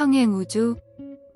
평행우주,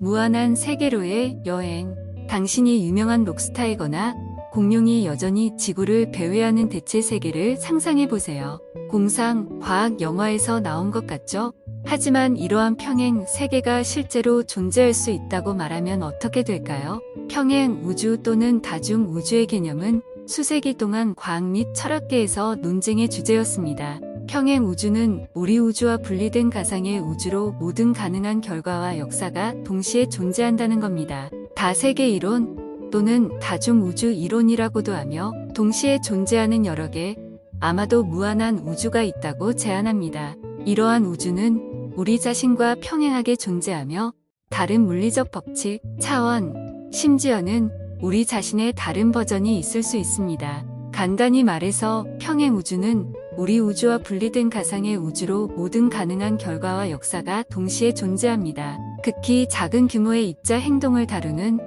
무한한 세계로의 여행. 당신이 유명한 록스타이거나 공룡이 여전히 지구를 배회하는 대체 세계를 상상해보세요. 공상, 과학 영화에서 나온 것 같죠? 하지만 이러한 평행 세계가 실제로 존재할 수 있다고 말하면 어떻게 될까요? 평행 우주 또는 다중 우주의 개념은 수세기 동안 과학 및 철학계에서 논쟁의 주제였습니다. 평행 우주는 우리 우주와 분리된 가상의 우주로 모든 가능한 결과와 역사가 동시에 존재한다는 겁니다. 다세계 이론 또는 다중 우주 이론이라고도 하며 동시에 존재하는 여러 개, 아마도 무한한 우주가 있다고 제안합니다. 이러한 우주는 우리 자신과 평행하게 존재하며 다른 물리적 법칙, 차원, 심지어는 우리 자신의 다른 버전이 있을 수 있습니다. 간단히 말해서 평행 우주는 우리 우주와 분리된 가상의 우주로 모든 가능한 결과와 역사가 동시에 존재합니다. 극히 작은 규모의 입자 행동을 다루는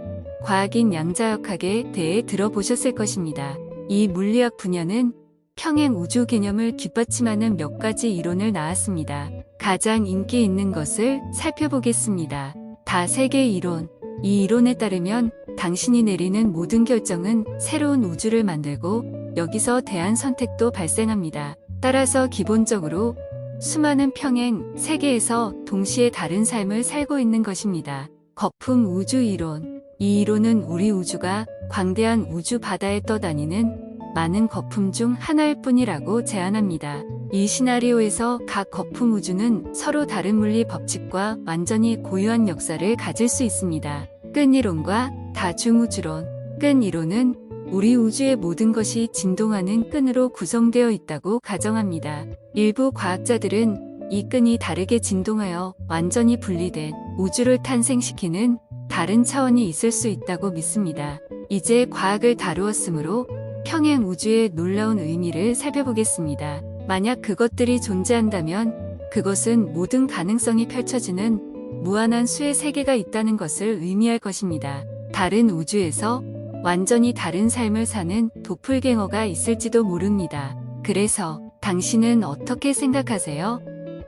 과학인 양자역학에 대해 들어보셨을 것입니다. 이 물리학 분야는 평행 우주 개념을 뒷받침하는 몇 가지 이론을 낳았습니다. 가장 인기 있는 것을 살펴보겠습니다. 다세계 이론. 이 이론에 따르면 당신이 내리는 모든 결정은 새로운 우주를 만들고 여기서 대안 선택도 발생합니다. 따라서 기본적으로 수많은 평행 세계에서 동시에 다른 삶을 살고 있는 것입니다. 거품 우주 이론. 이 이론은 우리 우주가 광대한 우주 바다에 떠다니는 많은 거품 중 하나일 뿐이라고 제안합니다. 이 시나리오에서 각 거품 우주는 서로 다른 물리 법칙과 완전히 고유한 역사를 가질 수 있습니다. 끈 이론과 다중우주론. 끈 이론은 우리 우주의 모든 것이 진동하는 끈으로 구성되어 있다고 가정합니다. 일부 과학자들은 이 끈이 다르게 진동하여 완전히 분리된 우주를 탄생시키는 다른 차원이 있을 수 있다고 믿습니다. 이제 과학을 다루었으므로 평행 우주의 놀라운 의미를 살펴보겠습니다. 만약 그것들이 존재한다면 그것은 모든 가능성이 펼쳐지는 무한한 수의 세계가 있다는 것을 의미할 것입니다. 다른 우주에서 완전히 다른 삶을 사는 도플갱어가 있을지도 모릅니다. 그래서 당신은 어떻게 생각하세요?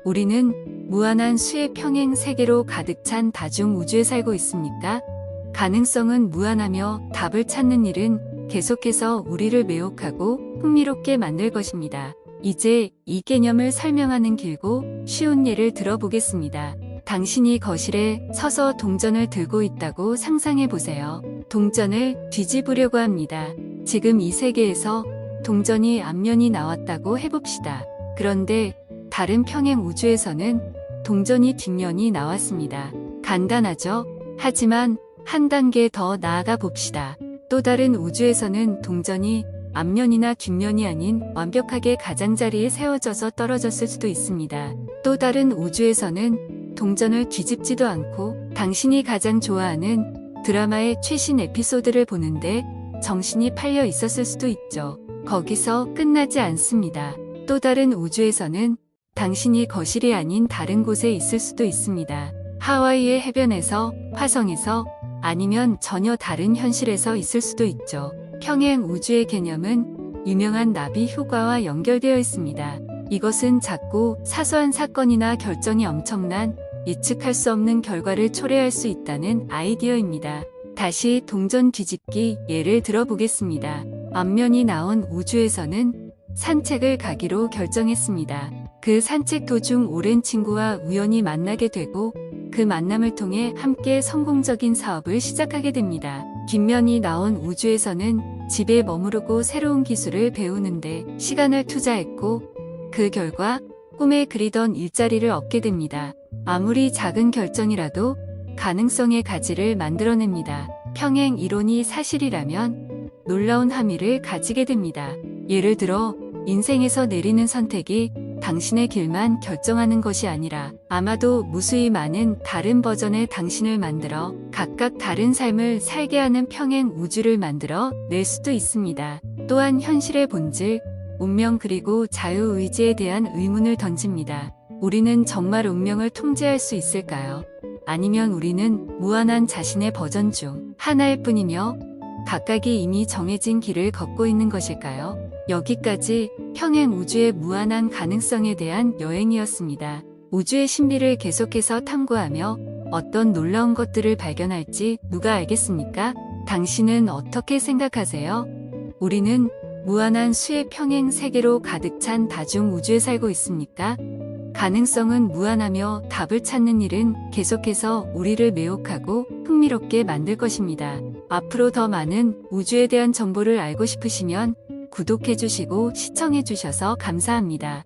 우리는 무한한 수의 평행 세계로 가득 찬 다중 우주에 살고 있습니까? 가능성은 무한하며 답을 찾는 일은 계속해서 우리를 매혹하고 흥미롭게 만들 것입니다. 이제 이 개념을 설명하는 길고 쉬운 예를 들어보겠습니다. 당신이 거실에 서서 동전을 들고 있다고 상상해 보세요. 동전을 뒤집으려고 합니다. 지금 이 세계에서 동전이 앞면이 나왔다고 해봅시다. 그런데 다른 평행 우주에서는 동전이 뒷면이 나왔습니다. 간단하죠? 하지만 한 단계 더 나아가 봅시다. 또 다른 우주에서는 동전이 앞면이나 뒷면이 아닌 완벽하게 가장자리에 세워져서 떨어졌을 수도 있습니다. 또 다른 우주에서는 동전을 뒤집지도 않고 당신이 가장 좋아하는 드라마의 최신 에피소드를 보는데 정신이 팔려 있었을 수도 있죠. 거기서 끝나지 않습니다. 또 다른 우주에서는 당신이 거실이 아닌 다른 곳에 있을 수도 있습니다. 하와이의 해변에서, 화성에서, 아니면 전혀 다른 현실에서 있을 수도 있죠. 평행 우주의 개념은 유명한 나비 효과와 연결되어 있습니다. 이것은 작고 사소한 사건이나 결정이 엄청난 예측할 수 없는 결과를 초래할 수 있다는 아이디어입니다. 다시 동전 뒤집기 예를 들어보겠습니다. 앞면이 나온 우주에서는 산책을 가기로 결정했습니다. 그 산책 도중 오랜 친구와 우연히 만나게 되고 그 만남을 통해 함께 성공적인 사업을 시작하게 됩니다. 뒷면이 나온 우주에서는 집에 머무르고 새로운 기술을 배우는데 시간을 투자했고 그 결과 꿈에 그리던 일자리를 얻게 됩니다. 아무리 작은 결정이라도 가능성의 가지를 만들어냅니다. 평행 이론이 사실이라면 놀라운 함의를 가지게 됩니다. 예를 들어 인생에서 내리는 선택이 당신의 길만 결정하는 것이 아니라 아마도 무수히 많은 다른 버전의 당신을 만들어 각각 다른 삶을 살게 하는 평행 우주를 만들어 낼 수도 있습니다. 또한 현실의 본질, 운명 그리고 자유의지에 대한 의문을 던집니다. 우리는 정말 운명을 통제할 수 있을까요? 아니면 우리는 무한한 자신의 버전 중 하나일 뿐이며 각각이 이미 정해진 길을 걷고 있는 것일까요? 여기까지 평행 우주의 무한한 가능성에 대한 여행이었습니다. 우주의 신비를 계속해서 탐구하며 어떤 놀라운 것들을 발견할지 누가 알겠습니까? 당신은 어떻게 생각하세요? 우리는 무한한 수의 평행 세계로 가득 찬 다중 우주에 살고 있습니까? 가능성은 무한하며 답을 찾는 일은 계속해서 우리를 매혹하고 흥미롭게 만들 것입니다. 앞으로 더 많은 우주에 대한 정보를 알고 싶으시면 구독해주시고 시청해주셔서 감사합니다.